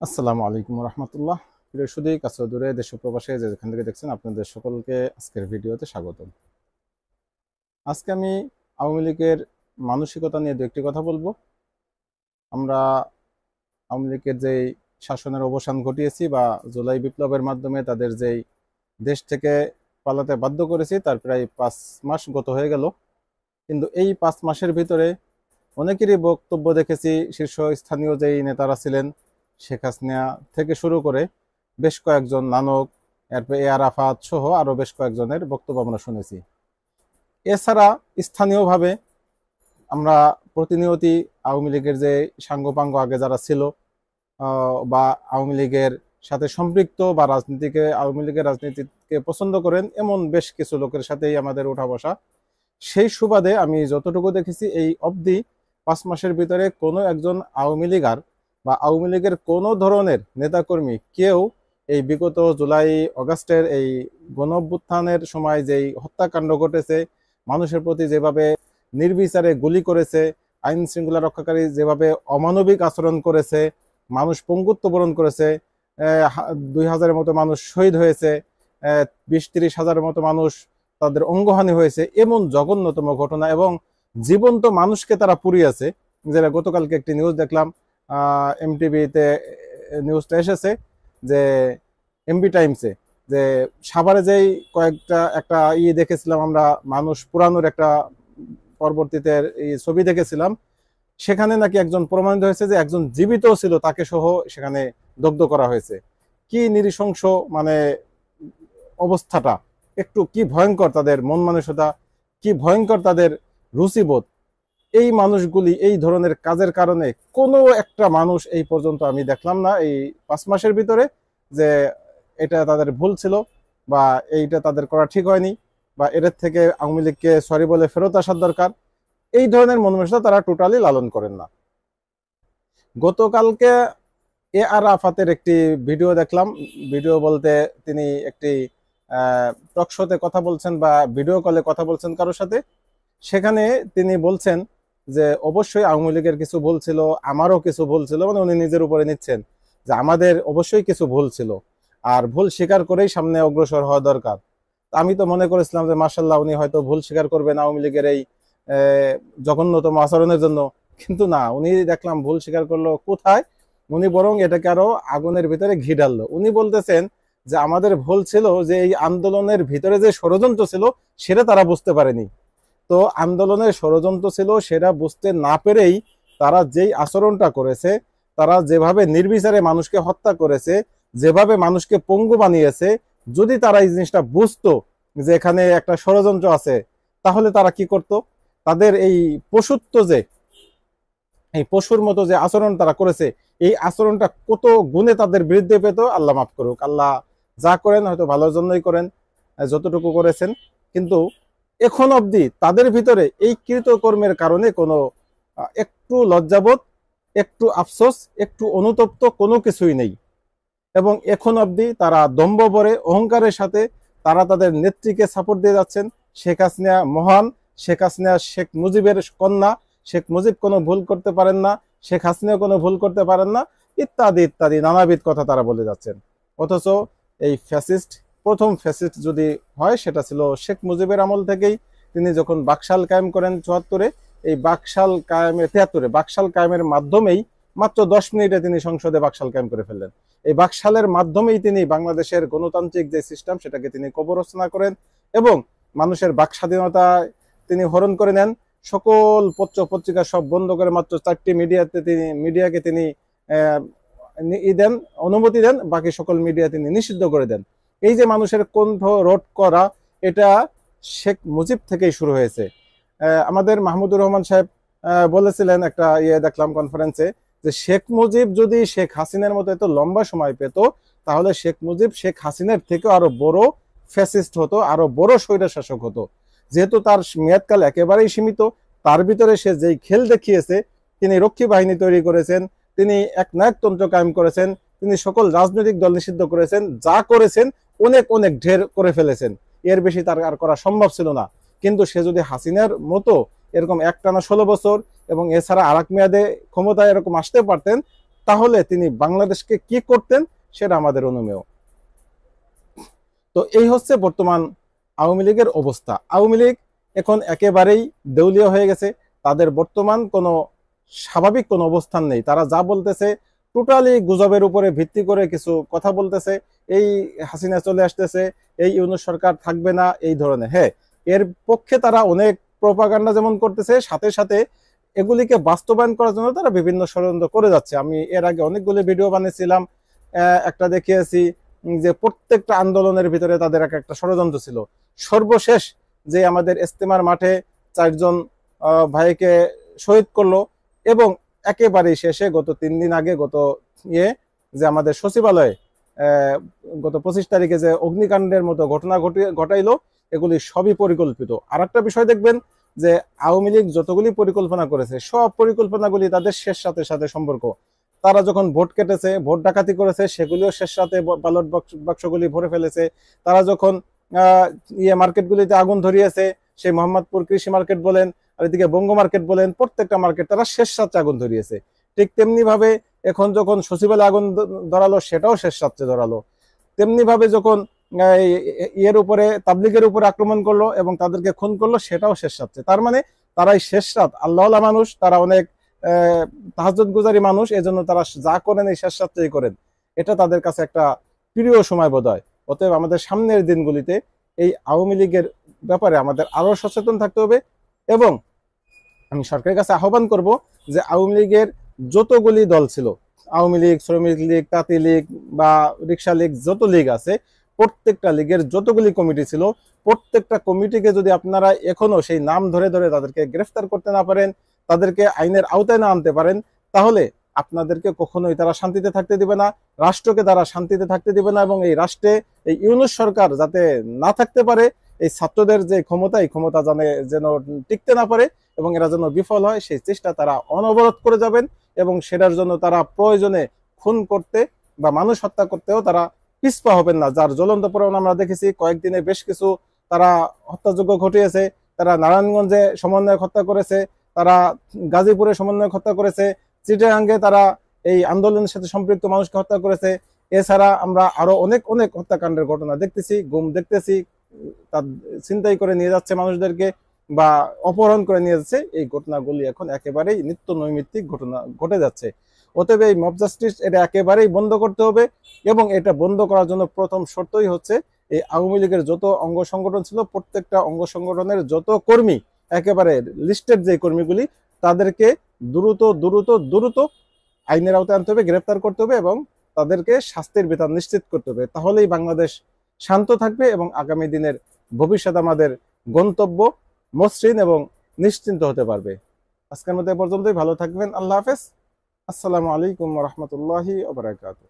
আসসালামু আলাইকুম রহমতুল্লাহ। প্রিয় সুদী কাছে দূরে দেশ ও প্রবাসে যে যেখান থেকে দেখছেন আপনাদের সকলকে আজকের ভিডিওতে স্বাগতম। আজকে আমি আওয়ামী লীগের মানসিকতা নিয়ে দু একটি কথা বলবো। আমরা আওয়ামী লীগের যেই শাসনের অবসান ঘটিয়েছি বা জুলাই বিপ্লবের মাধ্যমে তাদের যেই দেশ থেকে পালাতে বাধ্য করেছি তার প্রায় 5 মাস গত হয়ে গেল। কিন্তু এই 5 মাসের ভিতরে অনেকেরই বক্তব্য দেখেছি, শীর্ষস্থানীয় যেই নেতারা ছিলেন শেখ হাসিনা থেকে শুরু করে বেশ কয়েকজন, নানক, এরপর আরাফাত সহ আরো বেশ কয়েকজনের বক্তব্য আমরা শুনেছি। এছাড়া স্থানীয়ভাবে আমরা প্রতিনিয়তই আওয়ামী লীগের যে সাঙ্গপাঙ্গ আগে যারা ছিল বা আওয়ামী লীগের সাথে সম্পৃক্ত বা আওয়ামী লীগের রাজনীতিকে পছন্দ করেন এমন বেশ কিছু লোকের সাথেই আমাদের ওঠা বসা। সেই সুবাদে আমি যতটুকু দেখেছি এই অবধি 5 মাসের ভিতরে কোনো একজন আওয়ামী লীগার বা আওয়ামী লীগের কোনো ধরনের নেতাকর্মী কেউ এই বিগত জুলাই অগাস্টের এই গণঅভ্যুত্থানের সময় যেই হত্যাকাণ্ড ঘটেছে, মানুষের প্রতি যেভাবে নির্বিচারে গুলি করেছে, আইন শৃঙ্খলা রক্ষাকারী যেভাবে অমানবিক আচরণ করেছে, মানুষ পঙ্গুত্ব বরণ করেছে, 2000-এর মতো মানুষ শহীদ হয়েছে, 20-30 হাজারের মতো মানুষ তাদের অঙ্গহানি হয়েছে, এমন জঘন্যতম ঘটনা এবং জীবন্ত মানুষকে তারা পুড়িয়েছে। যেটা গতকালকে একটি নিউজ দেখলাম, এমটিভিতে নিউজটা এসেছে যে এমবি টাইমসে, যে সাভারে যেই একটা দেখেছিলাম আমরা, মানুষ পুরানোর একটা পরবর্তীতে ছবি দেখেছিলাম, সেখানে নাকি একজন প্রমাণিত হয়েছে যে একজন জীবিত ছিল, তাকে সহ সেখানে দগ্ধ করা হয়েছে। কি নৃশংস মানে অবস্থাটা, একটু কি ভয়ঙ্কর তাদের মন মানসিকতা, কি ভয়ঙ্কর তাদের রুচিবোধ। এই মানুষগুলি এই ধরনের কাজের কারণে কোনো একটা মানুষ এই পর্যন্ত আমি দেখলাম না এই 5 মাসের ভিতরে যে এটা তাদের ভুল ছিল বা এইটা তাদের করা ঠিক হয়নি বা এর থেকে আওয়ামী লীগকে সরি বলে ফেরত আসার দরকার, এই ধরনের মন মানসিকতা তারা টোটালি লালন করেন না। গতকালকে আরাফাতের একটি ভিডিও দেখলাম। ভিডিও বলতে তিনি একটি টক শোতে কথা বলছেন বা ভিডিও কলে কথা বলছেন কারোর সাথে। সেখানে তিনি বলছেন যে অবশ্যই আওয়ামী লীগের কিছু ভুল ছিল, আমারও কিছু ভুল ছিল, মানে উনি নিজের উপরে নিচ্ছেন যে আমাদের অবশ্যই কিছু ভুল ছিল আর ভুল স্বীকার করেই সামনে অগ্রসর হওয়া দরকার। আমি তো মনে করেছিলাম যে মার্শাল্লাহ উনি হয়তো ভুল স্বীকার করবেন আওয়ামী লীগের এই জঘন্যতম আচরণের জন্য, কিন্তু না, উনি দেখলাম ভুল স্বীকার করলো কোথায়, উনি বরং এটাকে আরো আগুনের ভিতরে ঘি ঢাললো। উনি বলতেছেন যে আমাদের ভুল ছিল যে এই আন্দোলনের ভিতরে যে ষড়যন্ত্র ছিল সেটা তারা বুঝতে পারেনি। তো আন্দোলনের ষড়যন্ত্র ছিল সেটা বুঝতে না পেরেই তারা যেই আচরণটা করেছে, তারা যেভাবে নির্বিচারে মানুষকে হত্যা করেছে, যেভাবে মানুষকে পঙ্গু বানিয়েছে, যদি তারা এই জিনিসটা বুঝতো যে এখানে একটা ষড়যন্ত্র আছে, তাহলে তারা কি করত? তাদের এই পশুত্ব, যে এই পশুর মতো যে আচরণ তারা করেছে, এই আচরণটা কত গুণে তাদের বিরুদ্ধে পেত। আল্লাহ মাফ করুক, আল্লাহ যা করেন হয়তো ভালোর জন্যই করেন, যতটুকু করেছেন। কিন্তু এখন অবধি তাদের ভিতরে এই কৃতকর্মের কারণে কোনো একটু লজ্জাবোধ, একটু আফসোস, একটু অনুতপ্ত কোনো কিছুই নেই। এবং এখন অবধি তারা দম্ভ ভরে অহংকারের সাথে তারা তাদের নেত্রীকে সাপোর্ট দিয়ে যাচ্ছেন। শেখ হাসিনা মহান, শেখ হাসিনা শেখ মুজিবের কন্যা, শেখ মুজিব কোনো ভুল করতে পারেন না, শেখ হাসিনা কোনো ভুল করতে পারেন না, ইত্যাদি ইত্যাদি নানাবিধ কথা তারা বলে যাচ্ছেন। অথচ এই ফ্যাসিস্ট, প্রথম ফ্যাসিস্ট যদি হয় সেটা ছিল শেখ মুজিবের আমল থেকেই। তিনি যখন বাকশাল কায়েম করেন 74-এ, এই বাকশাল কায়েমের 73-এ বাকশাল কায়েমের মাধ্যমেই মাত্র 10 মিনিটে তিনি সংসদে বাকশাল কায়েম করে ফেললেন। এই বাকশালের মাধ্যমেই তিনি বাংলাদেশের গণতান্ত্রিক যে সিস্টেম সেটাকে তিনি কবরস্থান করেন এবং মানুষের বাক স্বাধীনতা তিনি হরণ করে নেন। সকল পত্র পত্রিকা সব বন্ধ করে মাত্র 4টি মিডিয়াকে তিনি দেন, অনুমতি দেন, বাকি সকল মিডিয়া তিনি নিষিদ্ধ করে দেন। এই যে মানুষের কণ্ঠ রোধ করা, এটা শেখ মুজিব থেকেই শুরু হয়েছে। আমাদের মাহমুদুর রহমান সাহেব বলেছিলেন একটা দেখলাম কনফারেন্সে, যে শেখ মুজিব যদি শেখ হাসিনার মতো এত লম্বা সময় পেত, তাহলে শেখ মুজিব শেখ হাসিনার থেকেও আরো বড় ফ্যাসিস্ট হতো, আরো বড় স্বৈর শাসক হতো। যেহেতু তার মেয়াদকাল একেবারেই সীমিত, তার ভিতরে সে যেই খেল দেখিয়েছে, তিনি রক্ষী বাহিনী তৈরি করেছেন, তিনি এক নায়কতন্ত্র কায়েম করেছেন, তিনি সকল রাজনৈতিক দল নিষিদ্ধ করেছেন, যা করেছেন অনেক অনেক ঢের করে ফেলেছেন, এর বেশি তার আর করা সম্ভব ছিল না। কিন্তু সে যদি হাসিনার মতো এরকম একটানা 16 বছর এবং এছাড়া আরেক মেয়াদে ক্ষমতায় এরকম আসতে পারতেন, তাহলে তিনি বাংলাদেশকে কি করতেন সেটা আমাদের অনুমেয়। তো এই হচ্ছে বর্তমান আওয়ামী লীগের অবস্থা। আওয়ামী লীগ এখন একেবারেই দেউলিয়া হয়ে গেছে, তাদের বর্তমান কোনো স্বাভাবিক কোনো অবস্থান নেই। তারা যা বলতেছে টোটালি গুজবের উপরে ভিত্তি করে কিছু কথা বলতেছে, এই হাসিনা চলে আসতেছে, এই ইউনূস সরকার থাকবে না, এই ধরনের। হ্যাঁ, এর পক্ষে তারা অনেক প্রোপাগান্ডা যেমন করতেছে, সাথে সাথে এগুলিকে বাস্তবায়ন করার জন্য তারা বিভিন্ন ষড়যন্ত্র করে যাচ্ছে। আমি এর আগে অনেকগুলো ভিডিও বানিয়েছিলাম, একটা দেখিয়েছি যে প্রত্যেকটা আন্দোলনের ভিতরে তাদের একটা ষড়যন্ত্র ছিল। সর্বশেষ যে আমাদের ইস্তেমার মাঠে 4 জন ভাইকে শহীদ করলো, এবং একেবারেই শেষে গত 3 দিন আগে যে আমাদের সচিবালয়ে গত 25 তারিখে যে অগ্নিকাণ্ডের মতো ঘটনা ঘটাইলো, এগুলি সবই পরিকল্পিত। আর একটা বিষয় দেখবেন যে আওয়ামী লীগ যতগুলি পরিকল্পনা করেছে, সব পরিকল্পনাগুলি তাদের শেষ সাথে সাথে সম্পর্ক। তারা যখন ভোট কেটেছে, ভোট ডাকাতি করেছে, সেগুলিও শেষ রাতে ব্যালট বাক্সগুলি ভরে ফেলেছে। তারা যখন মার্কেটগুলিতে আগুন ধরিয়েছে, সেই মোহাম্মদপুর কৃষি মার্কেট বলেন আর এদিকে বঙ্গ মার্কেট বলেন, প্রত্যেকটা মার্কেট তারা শেষ রাতে আগুন ধরিয়েছে। ঠিক তেমনি ভাবে এখন যখন সচিবালয়ে আগুন ধরালো, সেটাও শেষ রাতে ধরালো। তেমনি ভাবে যখন উপরে তাবলিগের উপরে আক্রমণ করলো এবং তাদেরকে খুন করলো, সেটাও শেষ রাতে। তার মানে তারাই শেষ রাত, আল্লাহওয়ালা মানুষ, তারা অনেক তাহাজ্জুদ গুজারি মানুষ, এজন্য তারা যা করেন এই শেষ রাত্রেই করেন। এটা তাদের কাছে একটা প্রিয় সময় বোধ হয়। অতএব আমাদের সামনের দিনগুলিতে এই আওয়ামী লীগের ব্যাপারে আমাদের আরো সচেতন থাকতে হবে, এবং আমি সরকারের কাছে আহ্বান করব যে আওয়ামী লীগের যতগুলি দল ছিল, আওয়ামী লীগ, শ্রমিক লীগ, তাঁতি লীগ বা রিক্সা লীগ, যত লীগ আছে, প্রত্যেকটা লীগের যতগুলি কমিটি ছিল, প্রত্যেকটা কমিটিকে যদি আপনারা এখনো সেই নাম ধরে ধরে তাদেরকে গ্রেফতার করতে না পারেন, তাদেরকে আইনের আওতায় না আনতে পারেন, তাহলে আপনাদেরকে কখনোই তারা শান্তিতে থাকতে দিবে না, রাষ্ট্রকে তারা শান্তিতে থাকতে দিবে না, এবং এই রাষ্ট্রে এই ইউনূস সরকার যাতে না থাকতে পারে, এই ছাত্রদের যে ক্ষমতা, এই ক্ষমতা যেন টিকতে না পারে এবং এরা যেন বিফল হয়, সেই চেষ্টা তারা অনবরত করে যাবেন। এবং সেটার জন্য তারা প্রয়োজনে খুন করতে বা মানুষ হত্যা করতেও তারা পিছপা হবেন না। যার জ্বলন্ত প্রমাণ আমরা দেখেছি, কয়েকদিনে বেশ কিছু তারা হত্যাযজ্ঞ ঘটিয়েছে। তারা নারায়ণগঞ্জে সমন্বয়ক হত্যা করেছে, তারা গাজীপুরে সমন্বয়ক হত্যা করেছে, চিটাগাঙ্গে তারা এই আন্দোলনের সাথে সম্পৃক্ত মানুষকে হত্যা করেছে। এছাড়া আমরা আরো অনেক অনেক হত্যাকাণ্ডের ঘটনা দেখতেছি, গুম দেখতেছি, তার ছিনতাই করে নিয়ে যাচ্ছে মানুষদেরকে বা অপহরণ করে নিয়ে যাচ্ছে। এই ঘটনাগুলি এখন একেবারেই নিত্য নৈমিত্তিক ঘটনা ঘটে যাচ্ছে। অতএব এই মব জাস্টিস এটা একেবারেই বন্ধ করতে হবে, এবং এটা বন্ধ করার জন্য প্রথম শর্তই হচ্ছে এই আওয়ামী লীগের যত অঙ্গ সংগঠন ছিল, প্রত্যেকটা অঙ্গ সংগঠনের যত কর্মী, একেবারে লিস্টেড যে কর্মীগুলি, তাদেরকে দ্রুত দ্রুত দ্রুত আইনের আওতায় আনতে হবে, গ্রেফতার করতে হবে এবং তাদেরকে শাস্তির বিধান নিশ্চিত করতে হবে। তাহলেই বাংলাদেশ শান্ত থাকবে এবং আগামী দিনের ভবিষ্যৎ আমাদের গন্তব্য মসৃণ এবং নিশ্চিন্ত হতে পারবে। আজকের মতো এ পর্যন্তই। ভালো থাকবেন। আল্লাহ হাফেজ। আসসালামু আলাইকুম ওয়া রাহমাতুল্লাহি ওয়া বারাকাতুহু।